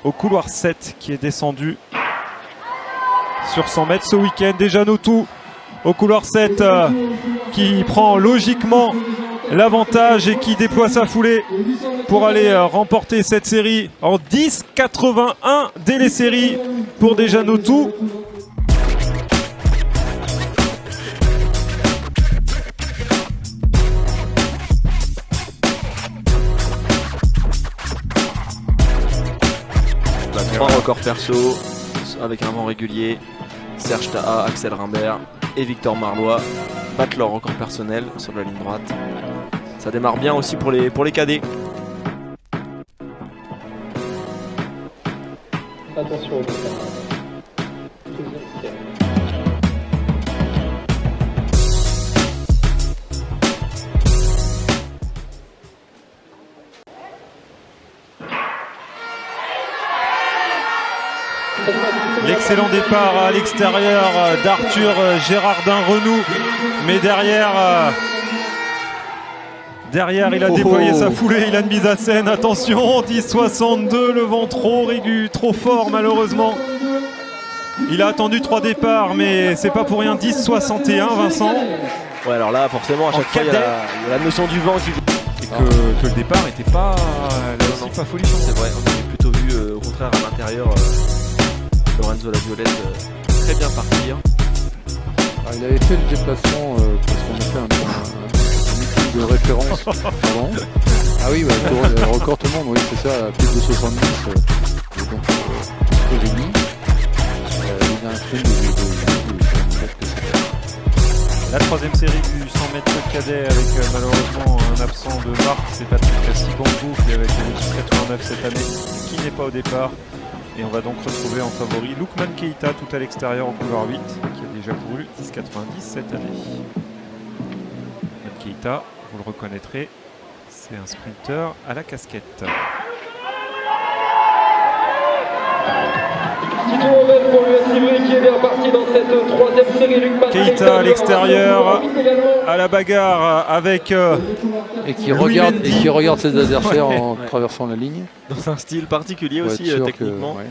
au couloir 7 qui est descendu sur 100 mètres ce week-end. Déjà Notou au couloir 7 qui prend logiquement l'avantage et qui déploie sa foulée pour aller remporter cette série en 10,81 dès les séries pour déjà Notou. Trois records perso avec un vent régulier. Serge Taha, Axel Rimbert et Victor Marlois battent leur record personnel sur la ligne droite. Ça démarre bien aussi pour les cadets. Attention au départ. L'excellent départ à l'extérieur d'Arthur Gérardin-Renou, mais derrière il a déployé sa foulée, il a une mise à scène, attention, 10,62, le vent trop fort malheureusement. Il a attendu 3 départs, mais c'est pas pour rien, 10,61 Vincent. Ouais, alors là forcément à chaque fois il y a la notion du vent qui... Et que le départ n'était pas, là aussi, pas folichon. C'est vrai, on avait plutôt vu au contraire à l'intérieur Lorenzo Laviolette très bien partir. Alors, il avait fait le déplacement parce qu'on a fait un meeting de référence avant. Ah oui, bah, le record tout le monde, oui c'est ça, plus de 70. Et donc, ce que j'ai mis, il y a un film La troisième série du 100 mètres cadet avec malheureusement un absent de marque, c'est Patrick Sibangou qui est avec le 10,89 cette année, qui n'est pas au départ. Et on va donc retrouver en favori Lookman Keita tout à l'extérieur au couloir 8 qui a déjà couru 10,90 cette année. Lookman Keita, vous le reconnaîtrez, c'est un sprinter à la casquette. Keita à l'extérieur, à la bagarre avec et qui regarde ses adversaires en traversant la ligne. Dans un style particulier aussi techniquement. Ouais.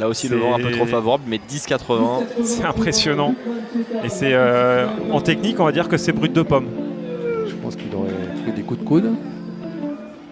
Là aussi le vent un peu trop favorable, mais 10,80. C'est impressionnant. Et c'est en technique, on va dire que c'est brut de pomme. Je pense qu'il aurait pris des coups de coude.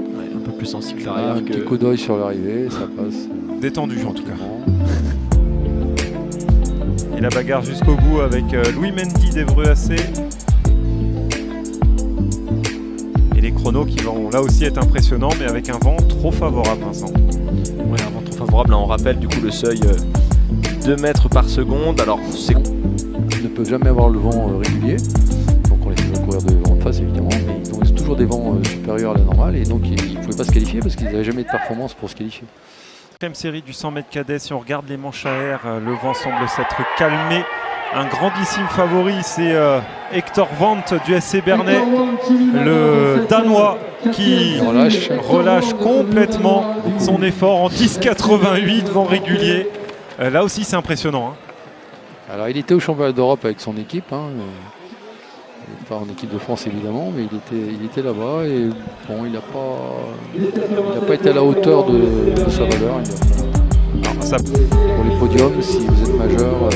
Ouais, un peu plus sensible l'arrière. Un petit coup d'œil sur l'arrivée, ça passe. Détendu en tout cas. Et la bagarre jusqu'au bout avec Louis Mendy d'Evreux AC. Et les chronos qui vont là aussi être impressionnants, mais avec un vent trop favorable, Vincent. Ouais, un vent trop favorable. Là, on rappelle du coup le seuil 2 mètres par seconde. Alors, c'est... Ils ne peuvent jamais avoir le vent régulier. Donc on les fait courir de vent de face évidemment, mais ils ont toujours des vents supérieurs à la normale et donc ils ne pouvaient pas se qualifier parce qu'ils n'avaient jamais de performance pour se qualifier. Deuxième série du 100 mètres cadet, si on regarde les manches à air, le vent semble s'être calmé. Un grandissime favori, c'est Hector Vanth du SC Bernay, le Danois qui relâche complètement son effort en 10,88 vent régulier. Là aussi c'est impressionnant. Alors il était au championnat d'Europe avec son équipe, pas en équipe de France évidemment, mais il était là-bas et bon, il n'a pas été à la hauteur de sa valeur. Pour les podiums, si vous êtes majeur,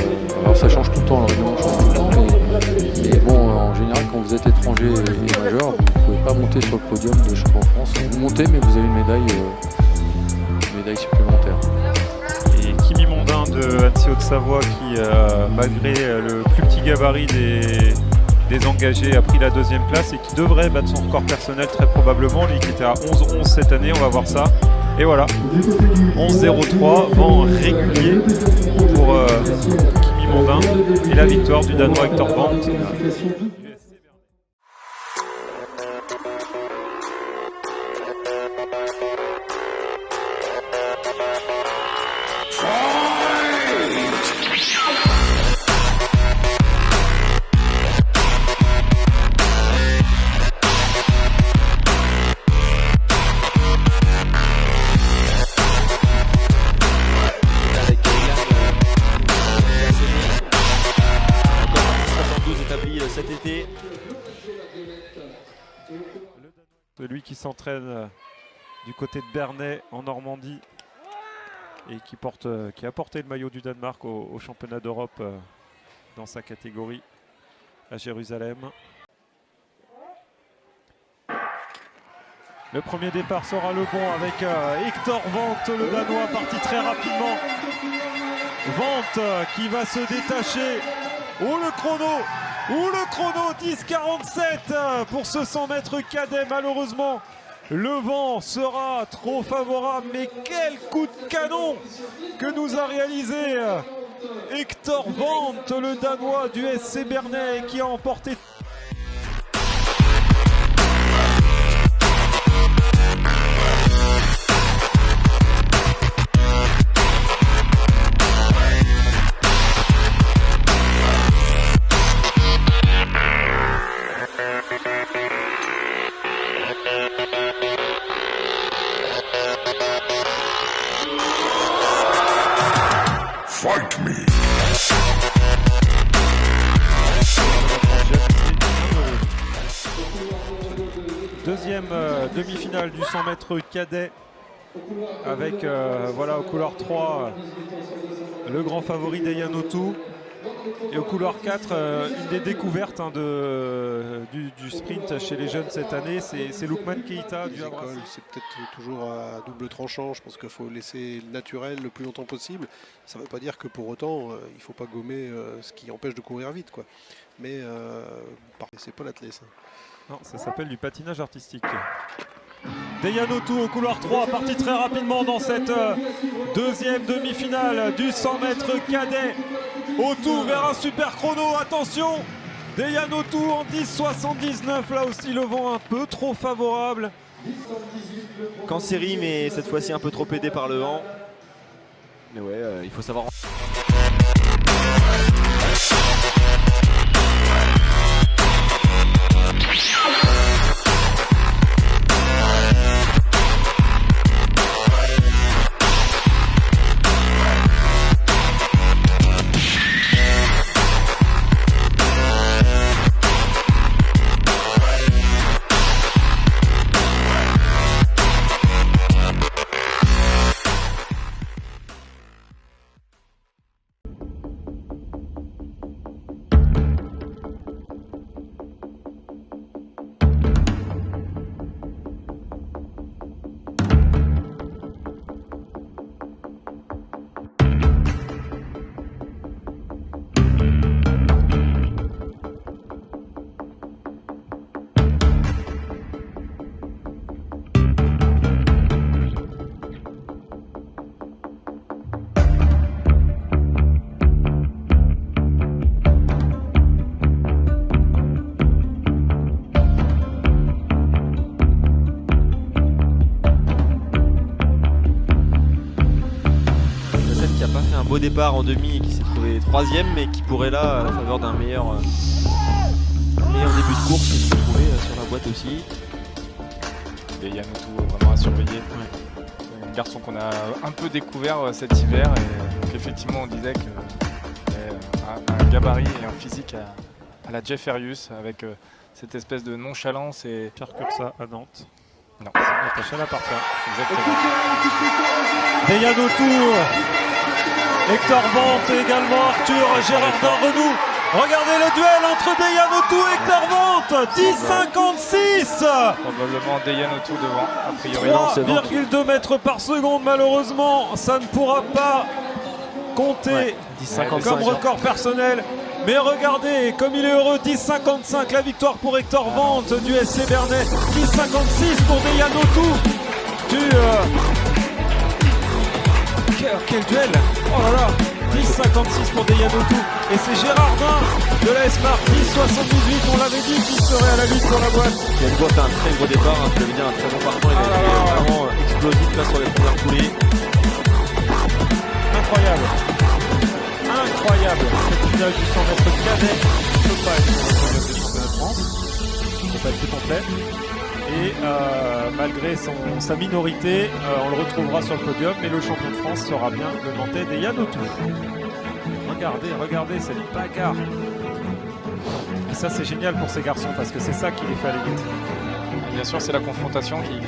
alors ça change tout le temps, le règlement change tout le temps, mais bon, en général, quand vous êtes étranger et majeur, vous ne pouvez pas monter sur le podium de champion de France. Vous montez, mais vous avez une médaille supplémentaire. Et Kimi Mondin de Annecy Haute-Savoie qui, malgré le plus petit gabarit des engagés, a pris la deuxième place et qui devrait battre son record personnel très probablement, lui qui était à 11,11 cette année, on va voir ça. Et voilà, 11,03, vent régulier pour Kimi Mondin et la victoire du Danois Hector Vanth. Cet été. Celui qui s'entraîne du côté de Bernay en Normandie et qui a porté le maillot du Danemark au championnat d'Europe dans sa catégorie à Jérusalem. Le premier départ sera le bon avec Hector Wendt, le Danois, parti très rapidement. Wendt qui va se détacher. Le chrono 10,47 pour ce 100 mètres cadet. Malheureusement, le vent sera trop favorable. Mais quel coup de canon que nous a réalisé Hector Wendt, le Danois du SC Bernay, qui a emporté. Fight me. Deuxième demi-finale du 100 mètres cadet avec voilà, au couloir 3 le grand favori Dejan Autou, et au couloir 4 une des découvertes du sprint chez les jeunes cette année, c'est Lookman Keita du Havre. C'est peut-être toujours à double tranchant. Je pense qu'il faut laisser le naturel le plus longtemps possible. Ça ne veut pas dire que pour autant il ne faut pas gommer ce qui empêche de courir vite, quoi. Mais c'est pas l'athlète. Non, ça s'appelle du patinage artistique. Dejan Autou au couloir 3, parti très rapidement dans cette deuxième demi-finale du 100 mètres cadet. Autou vers un super chrono, attention, Dejan Autou en 10,79, là aussi le vent un peu trop favorable. Qu'en série, mais cette fois-ci un peu trop aidé par le vent. Mais ouais, il faut savoir. Beau départ en demi et qui s'est trouvé troisième, mais qui pourrait là, à la faveur d'un meilleur début de course, se trouver sur la boîte aussi. Dejan Autou vraiment à surveiller. Ouais. Un garçon qu'on a un peu découvert cet hiver, et donc effectivement on disait que un gabarit et un physique à la Jeff Erius, avec cette espèce de nonchalance et Carcursa à Nantes. Non, c'est Natacha Laparta. Exactement. Dejan Autou, Hector Wendt également, Arthur Gérardin Renou. Regardez le duel entre Dejan Autou et Hector Wendt, 10,56. Probablement Dejan Autou devant, a priori. 3,2 mètres par seconde, malheureusement, ça ne pourra pas compter comme record personnel. Mais regardez comme il est heureux, 10,55 la victoire pour Hector Wendt du SC Bernay, 10,56 pour Dejan Autou quel duel! Oh là là! 10,56 pour Dejan Autou. Et c'est Gérardin de la S-Mark, 10,78. On l'avait dit qu'il serait à la lutte pour la boîte. Il a une boîte à un très gros départ, tu l'avais dit, un très bon partant. Il a été vraiment explosif là sur les premières foulées. Incroyable. Incroyable. Cette finale du 100 mètres cadet ne peut pas être sur le podium des championnats de France. Il ne peut pas être plus complet. Et malgré sa minorité, on le retrouvera sur le podium, mais le champion de France sera bien le Nantais Dejan Autou. Regardez cette bagarre. Et ça c'est génial pour ces garçons parce que c'est ça qui les fait aller vite. Bien sûr, c'est la confrontation qui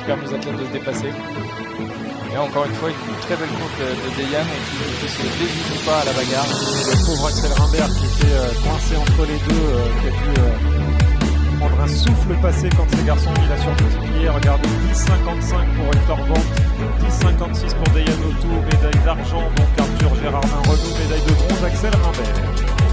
permet aux athlètes de se dépasser. Et encore une fois, une très belle course de Deyan qui se dévie pas à la bagarre. Et le pauvre Axel Rimbert qui était coincé entre les deux, qui a dû prendre un souffle passé quand ces garçons ont mis la surprise. Regardez, 10,55 pour Hector Vente, 10,56 pour Deyan Autou, médaille d'argent, donc Arthur Gérardin Renaud, médaille de bronze Axel Rimbert.